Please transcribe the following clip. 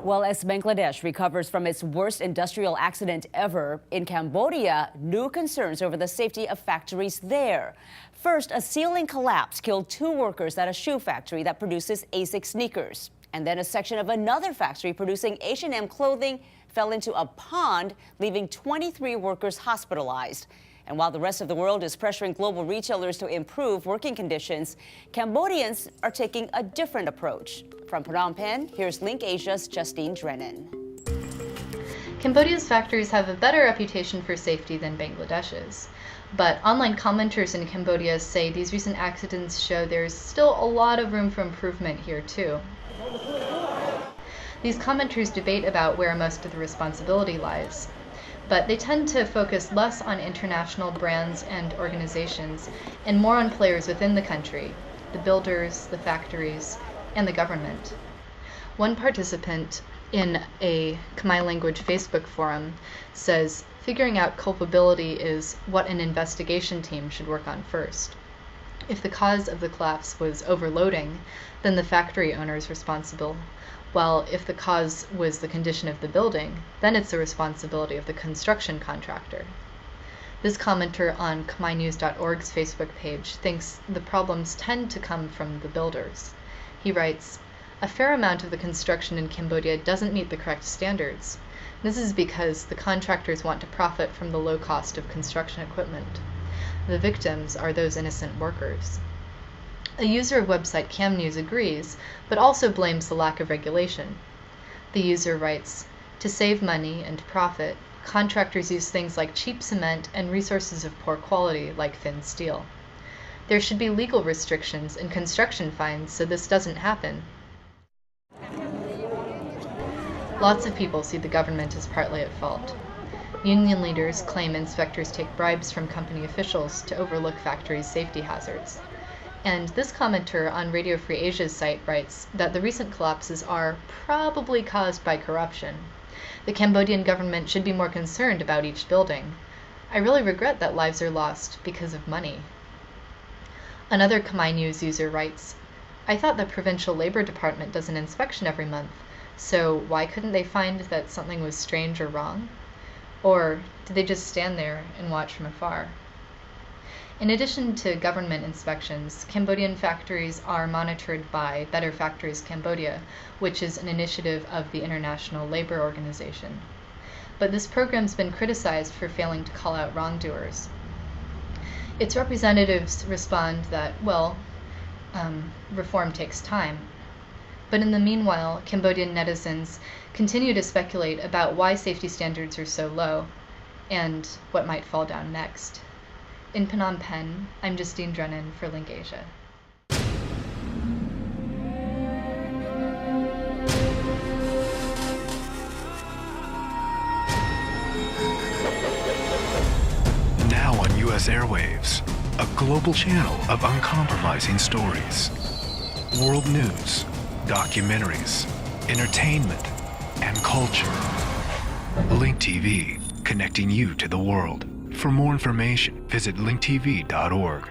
Well, as Bangladesh recovers from its worst industrial accident ever, in Cambodia, new concerns over the safety of factories there. First, a ceiling collapse killed 2 workers at a shoe factory that produces ASIC sneakers. And then a section of another factory producing H&M clothing fell into a pond, leaving 23 workers hospitalized. And while the rest of the world is pressuring global retailers to improve working conditions, Cambodians are taking a different approach. From Phnom Penh, here's LinkAsia's Justine Drennan. Cambodia's factories have a better reputation for safety than Bangladesh's. But online commenters in Cambodia say these recent accidents show there's still a lot of room for improvement here too. These commenters debate about where most of the responsibility lies, but they tend to focus less on international brands and organizations and more on players within the country, the builders, the factories, and the government. One participant in a Khmer language Facebook forum says figuring out culpability is what an investigation team should work on first. If the cause of the collapse was overloading, then the factory owner is responsible, while if the cause was the condition of the building, then it's the responsibility of the construction contractor. This commenter on khmernews.org's Facebook page thinks the problems tend to come from the builders. He writes, "A fair amount of the construction in Cambodia doesn't meet the correct standards. This is because the contractors want to profit from the low cost of construction equipment. The victims are those innocent workers." A user of website CamNews agrees, but also blames the lack of regulation. The user writes, "To save money and profit, contractors use things like cheap cement and resources of poor quality like thin steel. There should be legal restrictions and construction fines so this doesn't happen." Lots of people see the government as partly at fault. Union leaders claim inspectors take bribes from company officials to overlook factories' safety hazards. And this commenter on Radio Free Asia's site writes that the recent collapses are probably caused by corruption. The Cambodian government should be more concerned about each building. I really regret that lives are lost because of money. Another Khmer News user writes, "I thought the provincial labor department does an inspection every month, so why couldn't they find that something was strange or wrong? Or did they just stand there and watch from afar?" In addition to government inspections, Cambodian factories are monitored by Better Factories Cambodia, which is an initiative of the International Labor Organization. But this program's been criticized for failing to call out wrongdoers. Its representatives respond that, reform takes time. But in the meanwhile, Cambodian netizens continue to speculate about why safety standards are so low and what might fall down next. In Phnom Penh, I'm Justine Drennan for LinkAsia. Now on U.S. airwaves, a global channel of uncompromising stories. World news, documentaries, entertainment, and culture. Link TV, connecting you to the world. For more information, visit linktv.org.